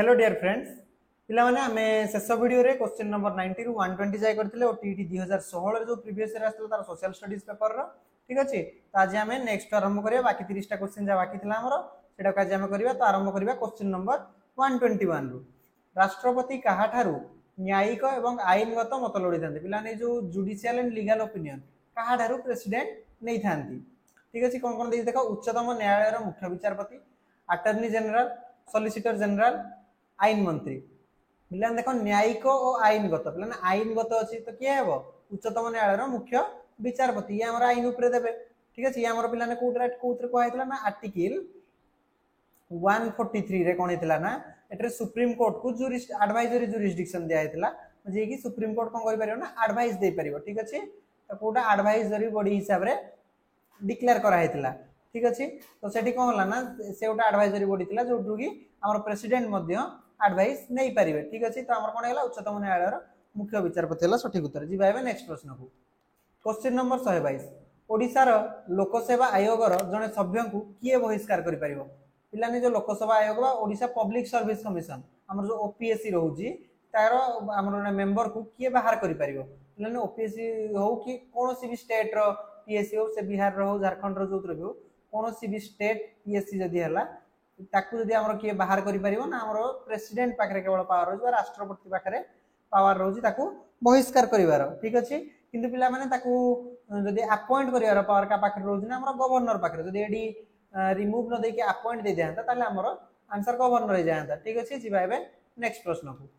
Hello dear friends पिला माने आमे शेष वीडियो रे क्वेश्चन नंबर 90 रु 120 जाय करथिले ओ टीटी 2016 रे जो प्रीवियस ईयर आस्ते तार सोशल स्टडीज पेपर रो ठीक अछि त आज आमे नेक्स्ट आरंभ करिया बाकी 30 टा क्वेश्चन जा बाकी थिला हमरो सेटा का आज आमे करिया तो आरंभ करिया क्वेश्चन नंबर 121 रु राष्ट्रपति काहा ठारू न्यायिक एवं आईनगत मत लोडी थांते पिला ने जो जुडिशियल एंड लीगल ओपिनियन काहा ठारू प्रेसिडेंट नै थांती ठीक अछि कोन दे देखो उच्चतम न्यायालय रो मुख्य विचारपति अटॉर्नी जनरल सॉलिसिटर जनरल आईन मंत्री पिला देखो न्यायिक और आईनगत पिला आईनगत अछि तो किए हेबो उच्चतम न्यायालय मुख्य विचारपति ये हमर आईन ऊपर देबे ठीक अछि ये हमर पिला ने कोउतरे को आइतला ना आर्टिकल 143 रे कोन हेतला ना एटरे सुप्रीम कोर्ट को एडवाइजरी जुरिसडिक्शन दिया हेतला जे कि सुप्रीम कोर्ट कोन करि परियो ना एडवाइस दे परियो ठीक अछि तो कोटा एडवाइजरी बॉडी हिसाब रे डिक्लेयर करा हेतला ठीक अछि तो सेठी कोन होला ना से ओटा एडवाइजरी बॉडी थिला जो कि हमर प्रेसिडेंट मध्य एडवाइस नहीं पारिबे ठीक अछि तो हमर कोन हैला उच्चतम न्यायालय मुख्य विचारपति हैला सठिक उत्तर जी भाइबे नेक्स्ट प्रश्न को क्वेश्चन नंबर 122 ओडिसा रो लोकसेवा आयोग रो जने सभ्य को किए बहिष्कार करि परिबो पिलाने जो लोकसेवा आयोग बा ओडिसा पब्लिक सर्विस कमिशन हमर जो ओपीएससी रहउजी तारो हमर मेंबर को किए बाहर करि परिबो पिलाने ओपीएससी हो कि कोनोसी भी स्टेट रो पीएससी हो से बिहार रो झारखंड रो जोत्र हो कोनोसी भी स्टेट पीएससी जदी हैला ताकू जदी हमर किए बाहर करि परिबो ना हमर प्रेसिडेंट पाखरे केवल पावर होजी राष्ट्रपति पाखरे पावर रहउजी ताकू बहिष्कार करिवार ठीक अछि किंतु पिला माने ताकू जदी अपॉइंट करिवार पावर का पाखरे रहउजी ना हमर गवर्नर पाखरे जदी एडी रिमूव न देके अपॉइंट दे देंता ताले हमर आंसर गवर्नर रे जायंता ठीक अछि जी भाइबे नेक्स्ट प्रश्न को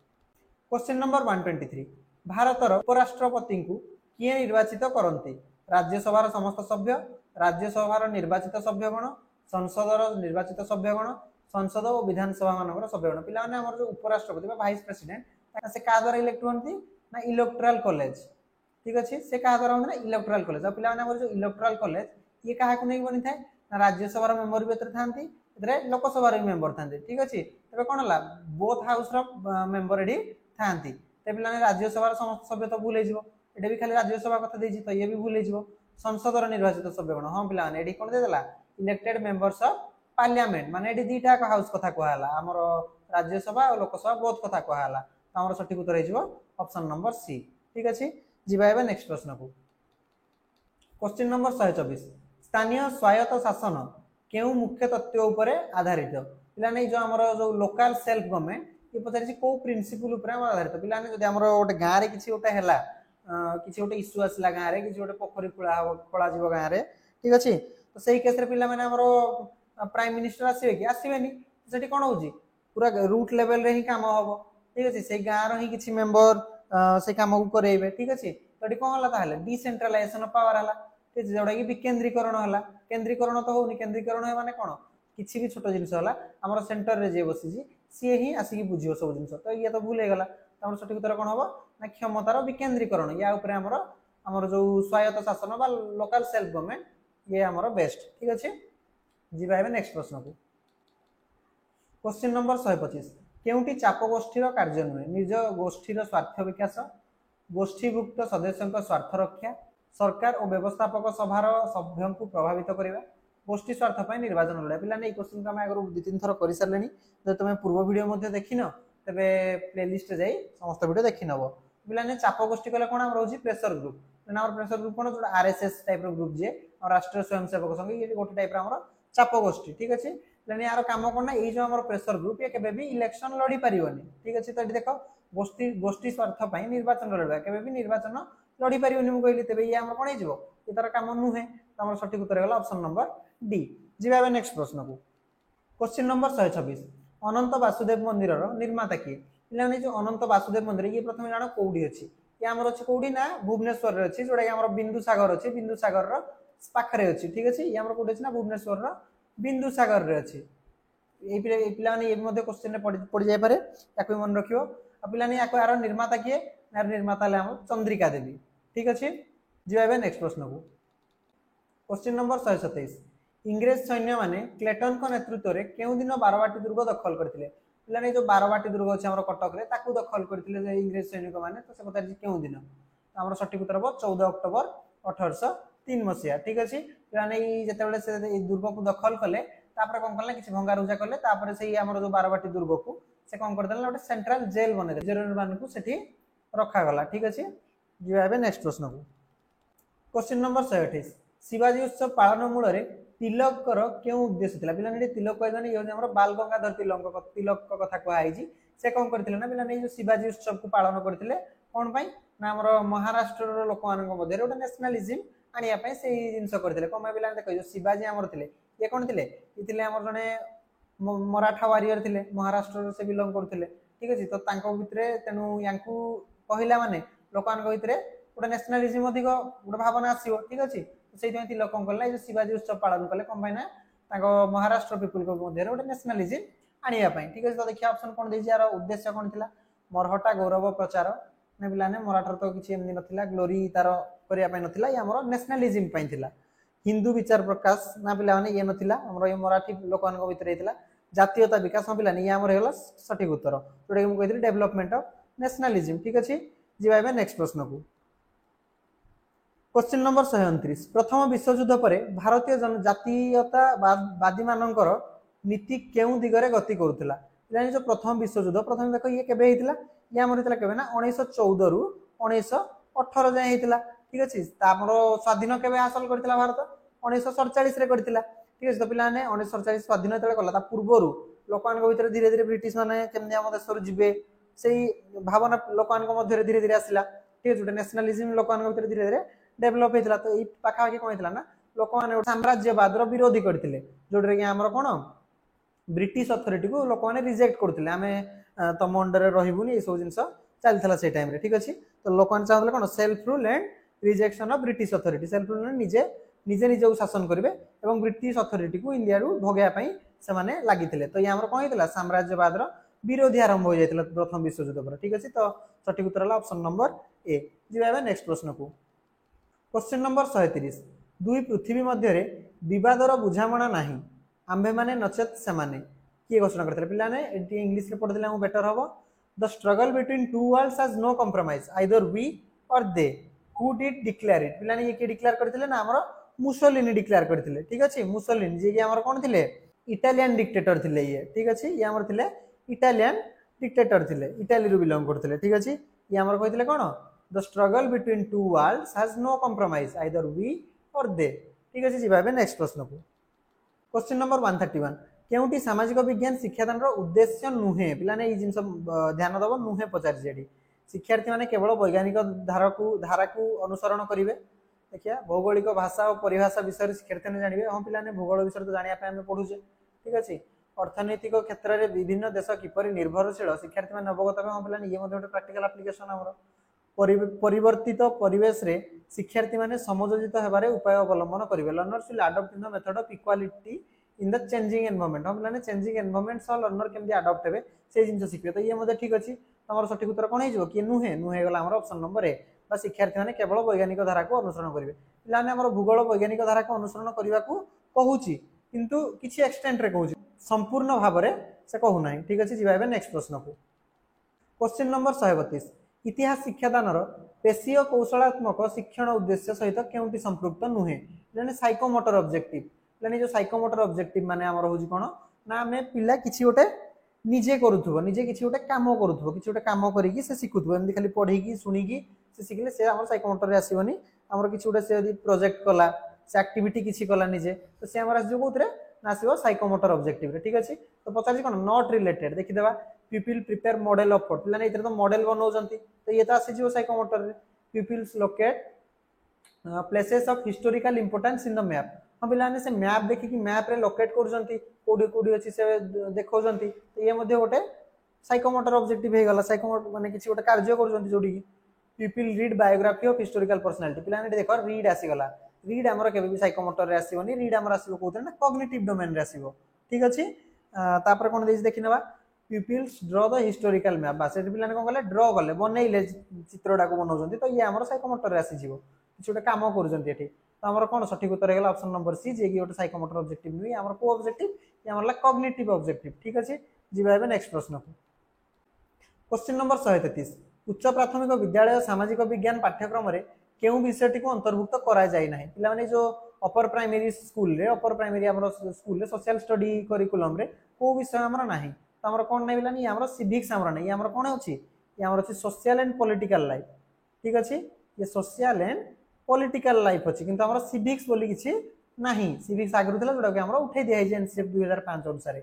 क्वेश्चन नंबर 123 भारतर उपराष्ट्रपति को किए निर्वाचित करंती राज्यसभा समस्त सभ्य राज्यसभा निर्वाचित सभ्यगण संसदर निर्वाचित सभ्यगण संसद और विधानसभा मानकर सभ्यगण पिला माने हमर जो उपराष्ट्रपति बा वाइस प्रेसिडेंट से का द्वारा इलेक्ट होंती ना इलेक्टोरल कॉलेज ठीक अछि से का द्वारा होंती ना इलेक्टोरल कॉलेज पिला माने हमर जो इलेक्टोरल कॉलेज ये काहा को नै बनि थाए ना राज्यसभा मेंबर भीतर थांती इतरे लोकसभा रे मेंबर थांती ठीक अछि तबे कोन हला बोथ हाउस रो मेंबर एडी थांती ते पिला ने राज्यसभा समस्त सभ्य तो भूल जिवो एडे भी खाली राज्यसभा कथा देछि तो ये भी भूल जिवो संसदर निर्वाचित सभ्यगण हां पिला ने एडी कोन दे देला इलेक्टेड मेंबर्स ऑफ पार्लियामेंट माने एडी दीटा का हाउस कथा कहला हमर राज्यसभा और लोकसभा बोथ कथा कहला त हमर सठिक उत्तर हे जिवो ऑप्शन नंबर सी ठीक अछि जी भाइबा नेक्स्ट प्रश्न को क्वेश्चन नंबर 124 स्थानीय स्वायत्त शासन केउ मुख्य तत्व ऊपर आधारित पिला नै जो हमर जो लोकल सेल्फ गवर्नमेंट ये पचारि छी को प्रिंसिपल ऊपर आधारित पिला नै जदी हमर ओटे गां रे किछि ओटे हैला किछि ओटे इश्यू आसला गां रे किछि ओटे पोखरी खोला जीव गां रे ठीक अछि तो सही केस रे पिला माने हमरो प्राइम मिनिस्टर आसीबे कि आसीबेनी सेठी कोन होउजी पूरा रूट लेवल रे ही काम होबो ठीक अछि से गां रो ही किछि मेंबर से काम को करेबे ठीक अछि तडी कोन होला ताहले डिसेंट्रलाइजेशन ऑफ पावर हला ते जोडा कि विकेंद्रीकरण हला केंद्रीकरण तो होनी केंद्रीकरण है माने कोन किछि भी छोटो जिंस हला हमरो सेंटर रे जे बसी जी सी ही आसी कि बुझियो सब जिंस तो ये तो भूल हे गला त हमर सठिक उत्तर कोन होबो ना क्षमतार विकेंद्रीकरण या ऊपर हमर जो स्वायत्त शासन बा लोकल सेल्फ गवर्नमेंट ये हमर बेस्ट ठीक अछि जी भाइबे नेक्स्ट प्रश्न को क्वेश्चन नंबर 125 केउटी चाप गोष्ठीर कार्य नुहे निज गोष्ठीर स्वार्थ विकास गोष्ठीभुक्त सदस्यक स्वार्थ रक्षा सरकार और व्यवस्थापक सभार सभ्यों को प्रभावित करबा गोष्ठी स्वार्थ पय निर्वाचन लड़ा पिला नै क्वेश्चन का मैं अगर दु तीन थर करि सरलेनी जे तुमे पूर्व वीडियो मध्ये देखिनो तबे प्लेलिस्ट जाई समस्त वीडियो देखिनबो पिला नै चाप गोष्ठी कले कोन हम रहउची प्रेशर ग्रुप ना हमर प्रेशर ग्रुप कोन जो आरएसएस टाइप रो ग्रुप जे और राष्ट्रीय स्वयंसेवक संघ ये गोटे टाइप रो हमर चाप गोष्ठी ठीक अछि लेनी यार काम कोन ना ए जो हमर प्रेशर ग्रुप ये केबे भी इलेक्शन लड़ी परिबोनी ठीक अछि त देखो गोष्ठी स्वार्थ पय निर्वाचन लड़बा केबे भी निर्वाचन लड़ी परिबोनी मु कहली तबे ये हमर कोन हे जिवो ये तार काम नुहे त हमर सठिक उत्तर होला ऑप्शन नंबर डी जी भाबे नेक्स्ट प्रश्न को क्वेश्चन नंबर 126 अनंत वासुदेव मंदिर रो निर्माता की पिलाने जो अनंत वासुदेव मंदिर ये प्रथम जानो कोडी अछि ये हमर अछि कोडी ना भुवनेश्वर रे अछि जोडा हमर बिंदु सागर रो पाखरे अछि ठीक अछि ये हमर कोडी अछि ना भुवनेश्वर रो बिंदु सागर रे अछि ए पिलाने ये मध्ये क्वेश्चन रे पड़ी जाय पारे याको मन रखियो आ पिलाने याको आरो निर्माता किए यार निर्माता ले हम चंद्रिका देवी ठीक अछि जी भाई नेक्स्ट प्रश्न को क्वेश्चन नंबर 127 इंग्रेज सैन्य माने क्लेटन को नेतृत्व रे केउ दिन बारवाटी दुर्ग दखल करथिले पिलाने जो बारवाटी दुर्ग अछि हमर कटक रे ताकू दखल करथिले जे इंग्रेज सैनिक माने तो से बताइ केउ दिन हमर सठिक उत्तर हो 14 अक्टोबर 1803 मसिया ठीक अछि पिलाने जते बेले से दुर्ग को दखल कले तापर कोन कले किछि भंगा रुजा कले तापर से हमर जो बारवाटी दुर्ग को से कौन करदेला गोटे सेंट्रल जेल बने प्रिजनर मानकु सेठी रखा गला ठीक अछि जिबा एबे नेक्स्ट प्रश्न को क्वेश्चन नंबर 128 शिवाजी उत्सव पालन मूल रे तिलकर क्यों उद्देश्य थिला पिला ने तिलक कहबानी ये हमर बाल गंगाधर तिलक कथा कहै से कौन करथिले ना पिला ने जो शिवाजी उत्सव को पालन करथिले कोन पई ना हमर महाराष्ट्र रो लोक मानक मध्ये गोटे नेशनलिज्म आनिया पई से जिंस करथिले कोन पिला ने देखो जो शिवाजी हमर थिले ये कोन थिले ये थिले हमर जने मराठा वारियर थिले महाराष्ट्र से बिलोंग करथिले ठीक अछि तो तांको भितरे तेनु यांकू पहिला माने लोकान भितरे गोटे नेशनलिज्म अधिक गोटे भावना आसीबो ठीक अछि से तिलक कौन कला जो शिवाजी उत्सव पालन कले कौन पाई ना महाराष्ट्र पीपुल को मध्य गोटे नेशनलिज्म आनिया पई ठीक अछि तो देखिया ऑप्शन कोन देछि यार उद्देश्य कोन थिला मरहटा गौरव प्रचार ने पिलाने मराठा तो किछि एमनी नथिला ग्लोरी तार करिया पई नथिला या हमर नेशनलिज्म पई थिला हिंदू विचार प्रकाश ना पिला माने ये नथिला हमर ये मराठी लोकन को भितर हेतिला जातीयता विकास पिला नहीं हमर हेला सठिक उत्तर जोटा कि कहथि डेवलपमेंट ऑफ नेशनलिज्म ठीक अछि जिबा एबे नेक्स्ट प्रश्न को क्वेश्चन नंबर 129 प्रथम विश्वयुद्ध पर भारतीय जातीयतावादी मानकर नीति केउ दिगरे गति करूतला जानि जो प्रथम विश्वयुद्ध प्रथम देखो ये केबे हेतिला ये हमर हेतिला केबे ना 1914 रु 1918 जाय हेतिला ठीक अछि तापर स्वाधीन केबे हासिल करथिला भारत 1947 रे करथिला ठीक अछि तो पिला ने 1947 स्वाधीन तळे कला ता पूर्वरु लोकान को भीतर धीरे धीरे ब्रिटिश माने केमने हम देश जिबे सेही भावना लोकान को मध्य धीरे धीरे आसिला ठीक अछि नेशनलिज्म लोकान को भीतर धीरे धीरे डेवलप हेतिला तो ई पाखा के कोन हेतिला ना लोक माने साम्राज्यवाद रो विरोधी करथिले जोडरे कि हमर कोन ब्रिटिश अथॉरिटी को लोक माने रिजेक्ट करथिले हमें तम अंडर रहिबुनी ए सब जिंस चलथला से टाइम रे ठीक अछि तो लोक माने चाहले कोन self rule and rejection of British authority self rule निजे निजे निजे शासन करिवे एवं ब्रिटिश अथॉरिटी को इंडिया रु भोगया पई से माने लागिथिले तो या हमर कोन हेतिला साम्राज्यवाद रो विरोधी आरंभ हो जायतिला प्रथम विश्वयुद्ध पर ठीक अछि तो सठिक उत्तर हला ऑप्शन नंबर ए जिबा नेक्स्ट प्रश्न को क्वेश्चन नंबर 130 दुई पृथ्वी मध्य विवादर बुझामणा नाही आंबे माने नचेत से माने किए घोषणा करथिले पिला ने एटी इंग्लिश रे पढिले हम बेटर हबो the struggle between two worlds has no compromise either we or they who did declare it पिला ने ये के डिक्लेयर करथिले ना हमर मुसोलिनी डिक्लेयर करथिले ठीक अछि मुसोलिनी जे हमर कोन थिले इटालियन डिक्टेटर थिले ये ठीक अछि ये हमर थिले इटालियन डिक्टेटर थिले इटाली रु बिलोंग करथिले ठीक अछि ये हमर कहिथिले कोन The struggle between two worlds has no compromise either we or they ठीक अछि जिबा नेक्स्ट प्रश्न को क्वेश्चन नंबर 131 केउटी सामाजिक विज्ञान शिक्षादान रो उद्देश्य नुहे पिला ने ई जिंस ध्यान दबो नुहे पचार जेडी शिक्षार्थी माने केवल वैज्ञानिक धारा को अनुसरण करिवे देखिया भौगोलिक भाषा और परिभाषा विषय शिक्षार्थी ने जानिबे हम पिला ने भूगोल विषय तो जानिया पे हम पढुजे ठीक अछि अर्थनैतिक क्षेत्र रे विभिन्न देश किपरि निर्भरशील शिक्षार्थी माने अवगत हम पिला ने ये मध्ये प्रैक्टिकल एप्लीकेशन हमरो परिवर्तित परिवेश रे शिक्षार्थी माने समयोजित हेबारे उपाय अवलंबन करिवे learners will adopt in the method of equality in the changing environment हम लाने चेंजिंग एनवायरनमेंट सो लर्नर केमदी अडॉप्ट हेबे से जिंस शिखबे तो ये मध्ये ठीक अछि हमर सठिक उत्तर कोन हेजो कि नुहे नुहे गला हमर ऑप्शन नंबर ए बा शिक्षार्थी माने केवल वैज्ञानिक धारा को अनुसरण करिवे लाने हमर भूगोल वैज्ञानिक धारा को अनुसरण करिवा को कहूची किंतु किछि एक्सटेंट रे कहूची संपूर्ण भाबरे से कहू नाही ठीक अछि जिबा नेक्स्ट प्रश्न को क्वेश्चन नंबर 132 इतिहास शिक्षादान पेशीय कौशलात्मक शिक्षण उद्देश्य सहित केउटी संपृक्त नुहे जाने साइकोमोटर ऑब्जेक्टिव जाने जो साइकोमोटर ऑब्जेक्टिव माने हमर होजी कोन ना हमें पिला किछि ओटे निजे करूथबो निजे किछि ओटे काम करूथबो किछि ओटे काम करी कि से सिखुथबो एमदी खाली पढी कि सुनी कि से सिखले से हमर साइकोमोटर रे आसीबनी हमर किछि ओटे से यदि प्रोजेक्ट कला से एक्टिविटी किछि कला निजे तो से हमर आसी जो कोतरे नासिबो साइकोमोटर ऑब्जेक्टिव रे ठीक अछि तो पचाजी कोन नॉट रिलेटेड देखि देबा people prepare model of thought लाने इतरे तो मॉडल बनौजंती तो ये तो आसी जो साइकोमोटर रे peoples locate places of historical importance in the map हम पिलाने से मैप देखि कि मैप रे लोकेट करजंती कोडी कोडी अछि से देखौजंती तो ये मध्ये गोटे साइकोमोटर ऑब्जेक्टिव हे गला साइकोमोटर माने किछि गोटे कार्य करजंती जोडी people read biography of historical personality पिलाने देखो रीड आसी गला रीड हमर केबे भी साइकोमोटर रे आसीबनी रीड हमर आसीबो कोतरे ना कॉग्निटिव डोमेन रे आसीबो ठीक अछि तापर कोन देछि देखिनबा peoples draw the historical map बस एटी पिलाने कोन गले ड्रॉ गले बनैले चित्रडा को बनौजंती तो ये हमर साइकोमोटर रे आसी जीवो किछुटा काम करजंती एठी तो हमर कोन सठिक उत्तर हेगला ऑप्शन नंबर सी जे कि ओटे साइकोमोटर ऑब्जेक्टिव नुई हमर को ऑब्जेक्टिव ये हमर कॉग्निटिव ऑब्जेक्टिव ठीक अछि जिबाबे नेक्स्ट प्रश्न को क्वेश्चन नंबर 133 उच्च प्राथमिक विद्यालय सामाजिक विज्ञान पाठ्यक्रम रे केउ विषयटी को अंतर्भुक्त करा जाय नाही पिला माने जो अपर प्राइमरी स्कूल रे अपर प्राइमरी हमर स्कूल रे सोशल स्टडी करिकुलम रे को विषय हमर नाही तो आमर कौन नहीं पिलानी आमर सिविक्स आमर नहीं आमर कौन अच्छी ये आमर अच्छी सोशल एंड पॉलिटिकल लाइफ ठीक अच्छे ये सोशल एंड पॉलिटिकल लाइफ अच्छी किंतु आमर सिविक्स बोली किसी नहीं सिविक्स आगु था जोटा कि आमर उठे दिया एनसीएफ 2005 अनुसार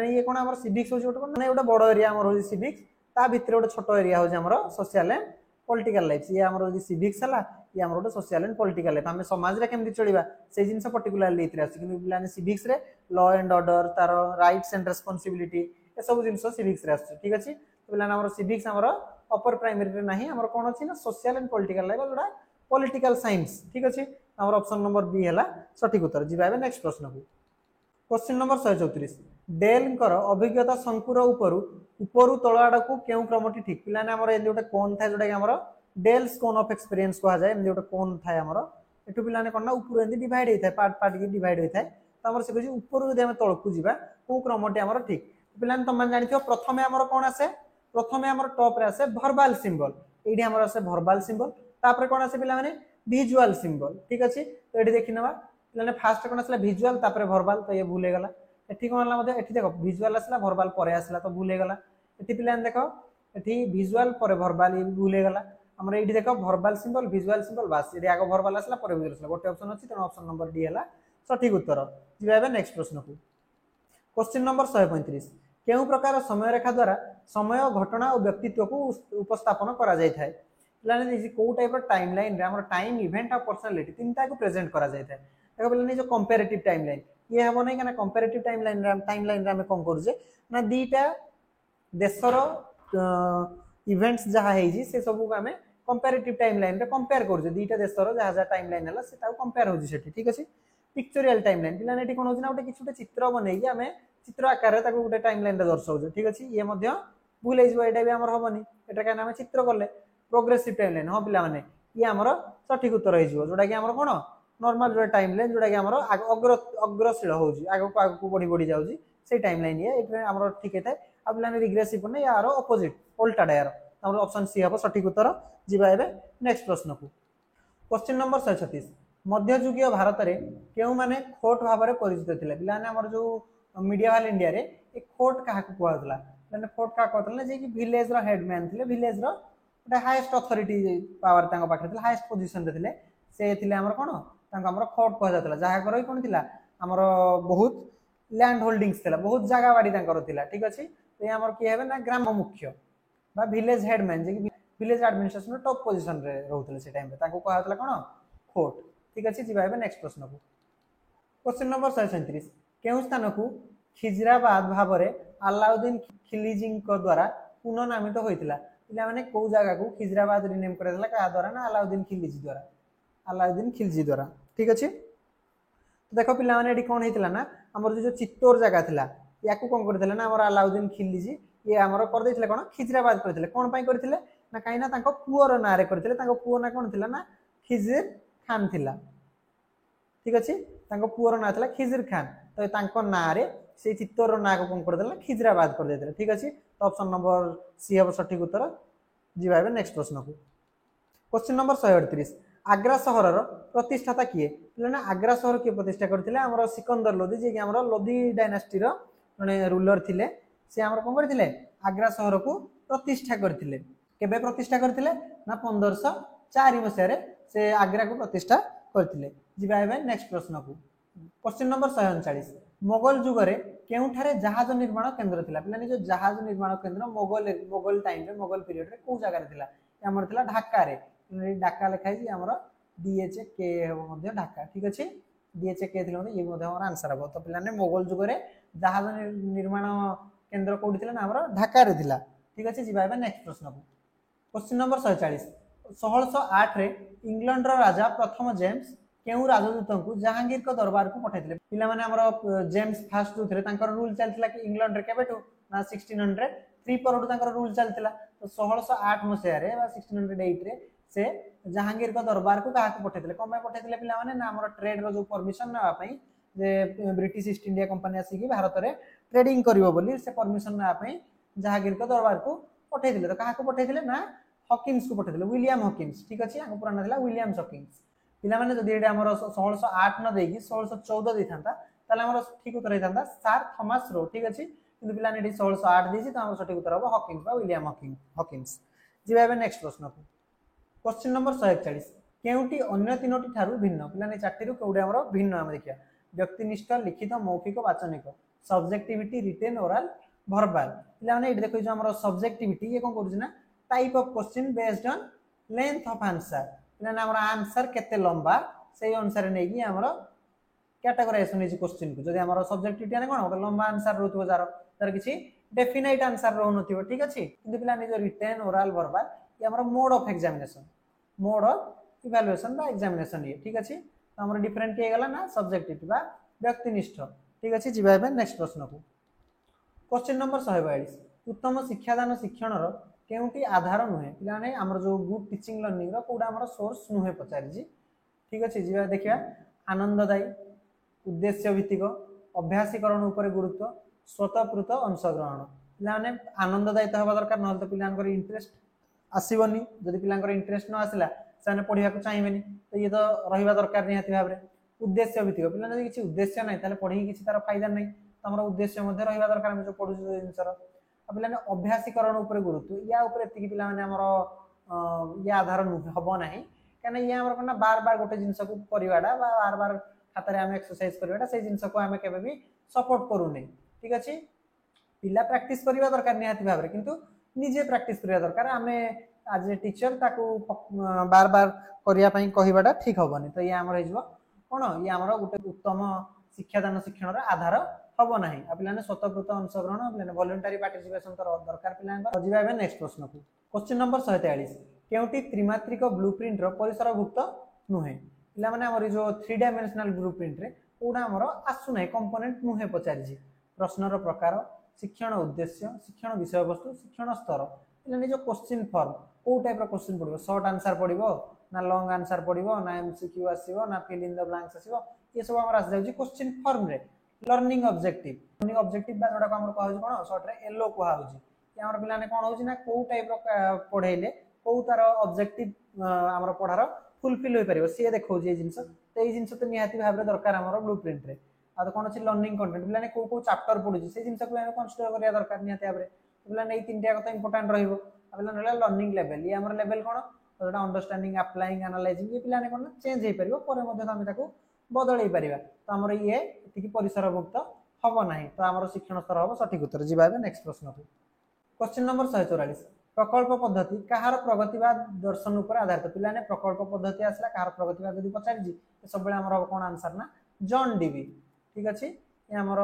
ये कौन आमर सिविक्स होची गोटे माने गोटे बड़ एरिया आमर होची सिविक्स ता भितर गोटे छोट एरिया होची आमर सोशल एंड पॉलिटिकल लाइफ ये आमर होची सिविक्स हला ये आमर गोटे सोशल एंड पॉलिटिकल लाइफ आमे समाज रे केमति चलीबा से जिंस पर्टिकुलरली इतरे आसी किंतु पिलाने सिविक्स रे लॉ एंड ऑर्डर तार राइट्स एंड रिस्पांसिबिलिटी ए सब जिंस सिविक्स रे आसी ठीक अछि तो पिलाने आमर सिविक्स आमर अपर प्राइमरी रे नाही आमर कोन अछि ना सोशल एंड पॉलिटिकल लाइफ जोडा पॉलिटिकल साइंस ठीक अछि आमर ऑप्शन नंबर बी हला सठिक उत्तर जिबाबे नेक्स्ट प्रश्न को क्वेश्चन नंबर 134 डेलकर अभिज्ञता संकुर उपरु तळ आड़ को केउ क्रमटी ठीक पिलाने हमर एली गोटे कोन थाय जोडा कि हमर डेल्स कोन ऑफ एक्सपीरियंस को जाय एमदी गोटे कोन थाय हमर एटु पिलाने कोन उपरु एंदी डिवाइड होई थाय पार्ट पार्ट की डिवाइड होई थाय त हमर से कहै उपरु जदि हम तळ को जिबा को क्रमटी हमर ठीक पिलाने तमन जानिथियो प्रथमे हमर कोन आसे प्रथमे हमर टॉप रे आसे वर्बल सिंबल एडी हमर आसे वर्बल सिंबल तापर कोन आसे पिला माने विजुअल सिंबल ठीक अछि तो एडी देखि नबा पिलाने फास्ट कोन आसला विजुअल तापर वर्बल तो ये भूल हे गला एठी कोन ला मते एठी देखो विजुअल आसला वर्बल परे आसला तो भूल हे गला एठी पिलाने देखो एठी विजुअल परे वर्बल ये भूल हे गला हमर एठी देखो वर्बल सिंबल विजुअल सिंबल बस एडी आगो वर्बल आसला परे विजुअल आसला गोटे ऑप्शन अछि त ऑप्शन नंबर डी हला सठिक उत्तर जिबाबे नेक्स्ट प्रश्न को क्वेश्चन नंबर 135 केउ प्रकार समय रेखा द्वारा समय घटना और व्यक्तित्व को उपस्थापन करा जाय थाय पिलाने जे को टाइप टाइमलाइन रे हमर टाइम इवेंट और पर्सनालिटी तीनटा को प्रेजेंट करा जाय थाय देखो पिलाने जो कंपैरेटिव टाइमलाइन ये हम नहीं कना कंपैरेटिव टाइमलाइन रे हम कोन करू जे ना दीटा देशर इवेंट्स जहा हे जी से सब को हमें कंपैरेटिव टाइमलाइन रे कंपेयर करू जे दीटा देशर जहा जहा टाइमलाइन हला से ताऊ कंपेयर हो जी सेठी ठीक अछि पिक्चोरियल टाइमलाइन पिलाने एठी कोन हो ना गोटे किछुटे चित्र बनै कि हमें चित्र आकार रे ताको गोटे टाइमलाइन रे दर्शाउ जे ठीक अछि ये मध्य भूल हे जबो एटा भी हमर होबनी एटा काना हम चित्र करले प्रोग्रेसिव टाइमलाइन हां पिला माने ये हमर सठिक उत्तर हे जबो जोटा कि हमर कोन नॉर्मल जो टाइमलाइन जोटा कि हमर अग्रशील हो जी आगो को बढ़ी बढ़ी जाउ जी से टाइमलाइन ये एटा हमर ठीक हेतै अब पिलाने रिग्रेसिव ने यार ऑपोजिट उल्टा यार हमर ऑप्शन सी हबो सठिक उत्तर जिबा एबे नेक्स्ट प्रश्न को क्वेश्चन नंबर 136 मध्ययुगीय भारत रे केउ माने खोट भाव रे परिचित थिले पिलाने हमर जो मीडियावाल इंडिया रे एक खोट काहा को कहतला माने खोट का कहतला जे कि विलेज रो हेडमैन थिले विलेज रो गोटे हाईएस्ट अथॉरिटी पावर तांको पाखरे थिले हाईएस्ट पोजीशन रे थिले से थिले हमर कोन तांको हमर खोट कह जातला जहा करै कोन थिला हमर बहुत लैंड होल्डिंग्स थिला बहुत जगह बाडी तांकर थिला ठीक अछि तो ये हमर की हेबे ना ग्राम मुख्य बा विलेज हेडमैन जे कि विलेज एडमिनिस्ट्रेशन टॉप पोजीशन रे रहउतले से टाइम रे तांको कहतला कोन खोट ठीक अछि जिबा हेबे नेक्स्ट प्रश्न को क्वेश्चन नंबर 137 केउ स्थान को खिजराबाद भाव रे अलाउद्दीन खिलजी को द्वारा पुनर्नामित होइतिला पिला माने को जगह को खिजराबाद रिनेम करैतला का द्वारा ना अलाउद्दीन खिलजी द्वारा ठीक अछि तो देखो पिला माने एडी कोन हेतिला ना हमर जो चित्तौर जगह थिला याकू कोन करथिला ना हमर अलाउद्दीन खिलजी ये हमर कर दैथिले कोन खिजराबाद करथिले कोन पई करथिले ना काईना तांको पुअर ना रे करथिले तांको पुअ ना कोन थिला ना खिजिर खान थिला ठीक अछि तांको पुअर ना थिला खिजिर खान तो तांको ना रे से चित्तौर ना को कोन कर देला खिजराबाद कर देथिले ठीक अछि तो ऑप्शन नंबर सी हबो सठिक उत्तर जिबाबे नेक्स्ट प्रश्न को क्वेश्चन नंबर 138 आग्रा शहर रो प्रतिष्ठाता किए ना आग्रा शहर के प्रतिष्ठा करथिले हमर सिकंदर लोदी जे कि हमर लोदी डायनास्टी रो माने रूलर थिले से हमर कोन करथिले आग्रा शहर को प्रतिष्ठा करथिले केबे प्रतिष्ठा करथिले ना 1504 मसिया रे से आग्रा को प्रतिष्ठा करथिले जिबाबे नेक्स्ट प्रश्न को क्वेश्चन नंबर 139 मोगल युग रे केउठारे जहाज निर्माण केंद्र थिला पिलानी जो जहाज निर्माण केंद्र मोगल टाइम रे मोगल पीरियड रे को जगह रे थिला हमर थिला ढाका रे ढाका लिखाई जी हमर DHK हेबो मध्ये ढाका ठीक अछि DHK थिला ये मध्ये हमर आंसर हबो तो पिलाने मोगल युग रे जहाज निर्माण केंद्र कोडी थिला ना हमर ढाका रे थिला ठीक अछि जिबाबे नेक्स्ट प्रश्न को क्वेश्चन नंबर 140 1608 रे इंग्लैंड रो राजा प्रथम जेम्स केउ राजदूत को जहांगीर को दरबार को पठाइथिले पिला माने हमर जेम्स फर्स्ट जो थिले तांकर रूल चलथिला कि इंग्लैंड रे केबेटो ना 1603 परडू तांकर रूल चलथिला तो 1608 मसिया रे बा 1608 रे से जहांगीर को दरबार को काहा को पठाइथिले कोमे पठाइथिले पिला माने ना हमर ट्रेड रो जो परमिशन ना पई जे ब्रिटिश ईस्ट इंडिया कंपनी आसी कि भारत रे ट्रेडिंग करिवो बोली से परमिशन ना पई जहांगीर को दरबार को पठाइथिले तो काहा को पठाइथिले ना हॉकिंस को पठाइथिले विलियम हॉकिंस ठीक अछि आगो पुराना थिला विलियम हॉकिंस पिला माने जदि एटा हमर 1608 न देगी 1614 दै थांता ताले हमर ठीक उत्तर हे थांता सर थॉमस रो ठीक अछि किंतु पिलाने एठी 1608 देछि तो हमर सठिक उत्तर हो हॉकिंस बा विलियम हॉकिंस जिबा एबे नेक्स्ट प्रश्न को क्वेश्चन नंबर 141 केउटी अन्य तीनोटी ठारू भिन्न पिलाने चारटी रु केउडी हमर भिन्न हम देखिया व्यक्तिनिष्ठ लिखित मौखिक वाचनिक सब्जेक्टिविटी रिटेन ओरल वर्बल पिलाने एठी देखो जो हमर सब्जेक्टिविटी ये कोन करूछ ना type of question based on length of answer पिलाने हमर आंसर केते लंबा सेही अनुसार नै कि हमर कैटेगराइजेशन इज क्वेश्चन को जदि हमर सब्जेक्टिविटी ने कोन लंबा आंसर रहउतबो जार किछि डेफिनाइट आंसर रहउनथिबो ठीक अछि किंतु पिलाने जो रिटेन ओरल वर्बल ये हमर mode of examination mode of evaluation बा एग्जामिनेशन ये ठीक अछि तो हमर डिफरेंट के गला ना सब्जेक्टिविटी बा व्यक्तिनिष्ठ ठीक अछि जिबा एबे नेक्स्ट प्रश्न को क्वेश्चन नंबर 142 उत्तम शिक्षादान शिक्षणर केउटी आधार नुहे पिलाने हमर जो गुड टीचिंग लर्निंग रो कोडा हमर सोर्स नुहे पचारि जी ठीक अछि जिबा देखिया आनंददायी उद्देश्य भित्तिक अभ्यासीकरण ऊपर गुरुत्व स्वतःप्रत अंशग्रहण पिलाने आनंददायी हवा दरकार न तो पिलानकर इंटरेस्ट आसीबनी जदि पिलानकर इंटरेस्ट न आसिला से पढ़ा चाहिए तो ये तो रहा दरकार निहाती भाव उद्देश्य भित्तिक पिला किसी उद्देश्य ना ताले पढ़ी किसी तार फायदा नहीं तो हमारा उद्देश्य रहा दरकार जो पढ़ू जिनसर पिलाने अभ्यासीकरण ऊपर गुरुत्व या एति पिलाने ये आधार हम ना कहीं ये आम बार बार गोटे जिनस को करवाटा बार बार खातार आम एक्सरसाइज करवाटा से जिनस को आम के सपोर्ट करूने ठीक अच्छे पिला प्रैक्टिस करवा दरकार निहाती भाव किंतु निजे प्रैक्टिस करवा दरकार आम आज ए टीचर ताकू बार बार करने कहवाटा ठीक हेनी तो ये आमर हो कौन ये आमर गोटे उत्तम शिक्षादान शिक्षण आधार हम ना पे स्वतःप्रत अंशग्रहण पे वॉलंटरी पार्टिसिपेशन तो दरकार पे नेक्स्ट प्रश्न को क्वेश्चन नंबर 143 केउटी त्रिमात्रिक ब्लूप्रिंट परिसरभुक्त नुहे पे जो 3 डायमेंशनल ब्लूप्रिंट रे कोडा हमर आसु नै कंपोनेंट नुहे पचारि प्रश्नर प्रकार शिक्षण उद्देश्य शिक्षण विषय वस्तु शिक्षण स्तर पे जो क्वेश्चन फॉर्म को टाइप क्वेश्चन पड़ो शॉर्ट आंसर पड़ो ना लॉन्ग आंसर पड़ो ना एमसीक्यू आसीबो ना फिल इन द ब्लैंक्स आसीबो ये सब हमर आस जाउची क्वेश्चन फॉर्म रे लर्निंग ऑब्जेक्टिव बा जोडा को हमर कहउ कोन शॉर्ट रे एलओ को हाउची कि हमर पिलाने कोन होची ना को टाइप पढेले को तार ऑब्जेक्टिव हमर पढार फुलफिल होई परिबो से देखौ जे जिंस तो ये जिंस तो निहाती भाबरे दरकार हमर ब्लूप्रिंट रे आ तो कोन अछि लर्निंग कंटेंट पिलाने को चैप्टर पढुची से जिंस को हम कंसीडर करिया दरकार निहाती भाबरे पिलाने ए तीनटा कथा इंपोर्टेंट रहिबो पिलाने लर्निंग लेवल ये हमर लेवल कोन तो अंडरस्टैंडिंग अप्लाइंग एनालाइजिंग ये पिलाने कोन चेंज होई परिबो परे मध्ये हम ताको बदलै परिबा तो हमर ये एतिकी परिसरभुक्त हबो नाही तो हमर शिक्षण स्तर हबो सठिक उत्तर जिबाबे नेक्स्ट प्रश्न को क्वेश्चन नंबर 144 प्रकल्प पद्धति कहार प्रगतिवाद दर्शन ऊपर आधारित पिलाने प्रकल्प पद्धति आसला कहार प्रगतिवाद जदि पचारि जी सब बेले हमर कोन आंसर ना जॉन डीवी ठीक अछि ये हमर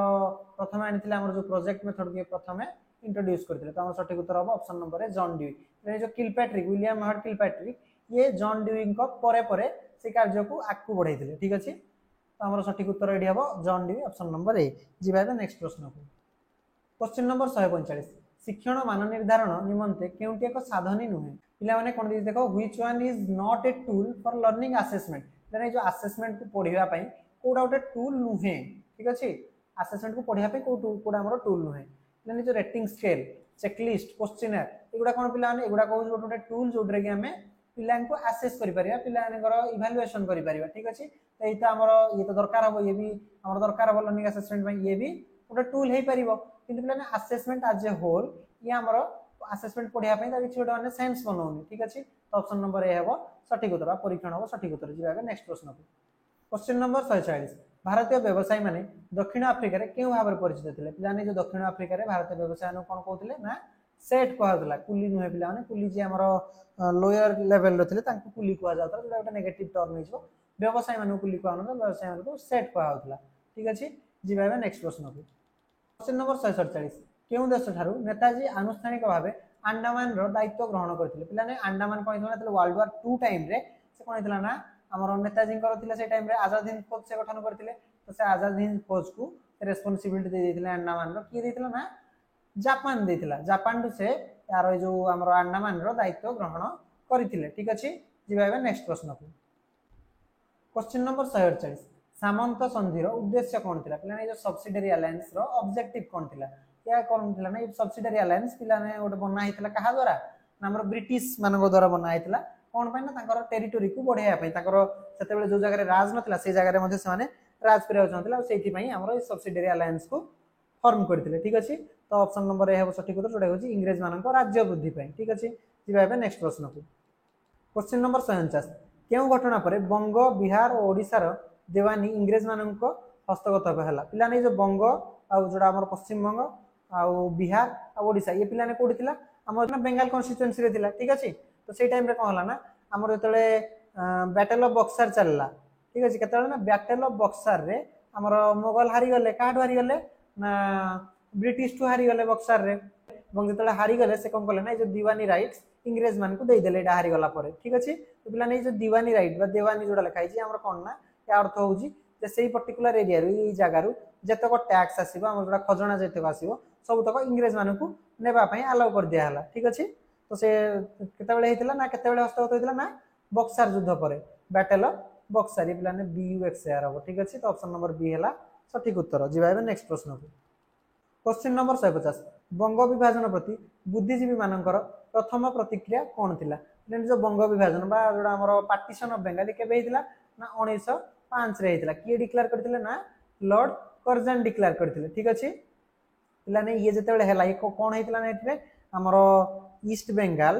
प्रथम आनिथिले हमर जो प्रोजेक्ट मेथड के प्रथम इंट्रोड्यूस करथिले तो हमर सठिक उत्तर हबो ऑप्शन नंबर ए जॉन डीवी ये जो किलपैट्रिक विलियम हार्ट किलपैट्रिक ये जॉन डीवी को परे परे से कार्य को आगु बढ़ाइथिले ठीक अछि तो हमर सठिक उत्तर एडी हबो जॉन डीवी ऑप्शन नंबर ए जिबाबे नेक्स्ट प्रश्न को क्वेश्चन नंबर 145 शिक्षण मान निर्धारण निमंते केउटी एक साधनी नुहे पिला माने कोन देखो which one is not a tool for learning assessment माने जो असेसमेंट को पढिबा पई कोडा उटे टूल नुहे ठीक अछि असेसमेंट को पढिबा पई कोडा हमर टूल नुहे माने जो रेटिंग स्केल चेकलिस्ट क्वेश्चनर एगुडा कोन पिला माने एगुडा कहू गोटे टूल जोडरे कि हमें पिला को असेस करि परिबा पिला मानकर इवैल्यूएशन करि परिबा ठीक अछि तो एटा हमर ये तो दरकार हबो ये भी हमर दरकार हबो लर्निंग असेसमेंट में ये भी गोटे टूल हे परिबो किंतु पिला असेसमेंट एज ए होल ये हमर असेसमेंट पढिया पई ता किछि माने सेंस बनौनी ठीक अछि तो ऑप्शन नंबर ए हेबो सठिक उत्तर परीक्षण हेबो सठिक उत्तर जिबागे नेक्स्ट प्रश्न को क्वेश्चन नंबर 146 भारतीय व्यवसायी माने दक्षिण अफ्रिका रे केउ भाबरे परिचित थिले पिलाने जो दक्षिण अफ्रिका रे भारतीय व्यवसायी न कोन कहउथिले ना सेट कहउतला कुली नुहे पिला माने कुली जे हमर लोअर लेवल रो थिले तांको कुली कहआ जाउतला जेटा गोटे नेगेटिव टर्म हिजो व्यवसायी माने कुली कहउन व्यवसायी माने को सेट कहउतला ठीक अछि जिबागे नेक्स्ट प्रश्न को क्वेश्चन नंबर 147 केउ देश थारु नेताजी आनुष्ठानिक भाबे अंडमान रो दायित्व ग्रहण करथिले पिलाने अंडमान कोन थिला वर्ल्ड वार 2 टाइम रे से कोन थिला ना हमर नेताजी करथिले से टाइम रे आजाद हिंद फौज से गठन करथिले तो से आजाद हिंद फौज को रेस्पोंसिबिलिटी दे दिथिले अंडमान रो की दिथिला ना जापान दिथिला जापान टू से यार जो हमर अंडमान रो दायित्व ग्रहण करथिले ठीक अछि जिबाबे नेक्स्ट प्रश्न को क्वेश्चन नंबर 148 सामंत संधि रो उद्देश्य कोन थिला पिलाने जो सब्सिडियरी अलायंस रो ऑब्जेक्टिव कोन थिला क्या कोन थिला ना ये सब्सिडियरी अलायंस पिलाने गोटे बना हितला कहा द्वारा ना हमर ब्रिटिश मानको द्वारा बना हितला कोन पय ना ताकर टेरिटरी को बढ़ाया पय ताकर सेते बेले जो जगह रे राज नथिला से जगह रे मध्ये से माने राज करिया चाहथिला सेठी पय हमर सब्सिडियरी अलायंस को फॉर्म करथिले ठीक अछि तो ऑप्शन नंबर ए है सठिक उत्तर जोटा होची इंग्रज मानक राज्य वृद्धि पाई ठीक अछि जिबा एबे नेक्स्ट प्रश्न को क्वेश्चन नंबर 49 केउ घटना पर बंग बिहार और ओडिसा रो देवानी इंग्रज मानक हस्तगत हला पिला नै जो बंग आ जोड़ा हमर पश्चिम बंग आ बिहार आ ओडिसा ये पिला ने कोठी थिला हमर बेंगल कॉन्स्टिट्यूएंसी रे थिला ठीक अछि तो सेई टाइम रे कोन हला ना हमर जतले बैटल ऑफ बक्सर चलला ठीक अछि केतले ना बैटल ऑफ बक्सर रे हमर मुगल हारी गले काठ हारी गले ना ब्रिटिश टू हारी गले बक्सर रे এবং যেতলে হারি গলে সে কোন কলে না এই যে দিওয়ানি রাইটস ইংরেজ মানকু দেই দেলে এটা হারি গলা পরে ঠিক আছে তো পিলা নাই যে দিওয়ানি রাইট বা দেওয়ানি जोड़ा লেখা আছে আমরা কোন না এ অর্থ হউজি যে সেই পার্টিকুলার এরিয়া ରୁ এই জায়গা ରୁ যেতক ট্যাক্স আসিবো আমরা जोड़ा খজনা যেতক আসিবো सब तक इंग्रेज मानकु नेबा पई अलाउ कर दिया हला ठीक अछि तो से केतेबेले हेतिला ना केतेबेले हस्तगत होइतिला ना बक्सर युद्ध परे बैटल ऑफ बक्सर ये पिला ने BUXR हो ठीक अछि तो ऑप्शन नंबर बी हला सठिक उत्तर जिबाबे नेक्स्ट प्रश्न को क्वेश्चन नंबर 150 बंग विभाजन प्रति बुद्धिजीवी मानकर प्रथम प्रतिक्रिया कौन थिला जो बंग विभाजन बा जोड़ा हमर पार्टीशन ऑफ बंगाल केबे हेतिला ना 1905 रे हेतिला के डिक्लेयर करथिले ना लॉर्ड कर्जन डिक्लेयर करथिले ठीक अछि पिला ने ये जेतेबेले हेला ये कोन हेतिला ना एथिले हमर ईस्ट बंगाल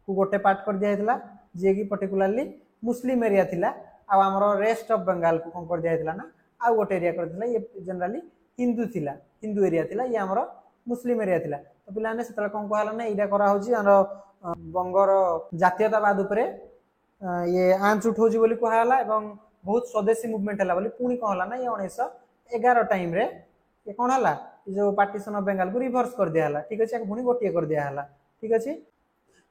को गोटे पार्ट कर दिया हेतिला जे की पर्टिकुलरली मुस्लिम एरिया थिला आ हमर रेस्ट ऑफ बंगाल को कोन कर दिया हेतिला ना आ गोटे एरिया करथिला ये जनरली हिंदू थिला हिंदू एरिया थिला ये हमर मुस्लिम एरिया थिला तो पिला ने सेतला कोन कहला ना इडा करा होची हमर बंगर जातीयतावाद ऊपर ये आंच उठौजी बोली कहला एवं बहुत स्वदेशी मूवमेंट हला बोली पुनी कहला ना ये 1911 टाइम रे ये कोन हला जो पार्टीशन ऑफ बंगाल को रिवर्स कर दिया हला ठीक अछि पुनी गोटिए कर दिया हला ठीक अछि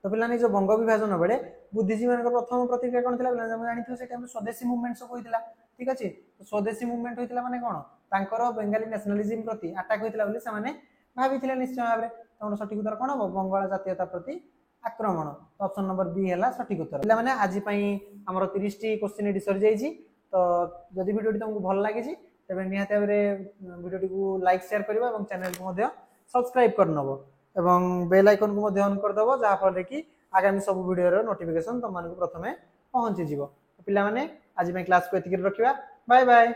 तो पिला ने जो बंग विभाजन बेले बुद्धिजीवी मानक प्रथम प्रतिक्रिया कोन थिला पिला जानि थियो से टाइम स्वदेशी मूवमेंट सब होइतिला ठीक अछि तो स्वदेशी मूवमेंट होइतिला माने कोन तांकर बेंगाली नेशनलिज्म प्रति अटैक होइतिला बोली से माने भाबिथिले निश्चय भाबरे तो सठिक उत्तर कोन हो बंगाल जातीयता प्रति आक्रमण तो ऑप्शन नंबर बी हला सठिक उत्तर पिला माने आज पई हमर 30 टी क्वेश्चन एडी सर जाईची तो जदि वीडियो टी तुमको भल लागिची तबे निहाते भाबरे वीडियो टी को लाइक शेयर करबा एवं चैनल को मध्य सब्सक्राइब करनबो एवं बेल आइकन को मध्य ऑन कर दबो जहा फल कि आगामी सब वीडियो रो नोटिफिकेशन तुम मानक प्रथमे पहुंची जिवो पिला माने आज पई क्लास को एतिक रखिबा बाय बाय।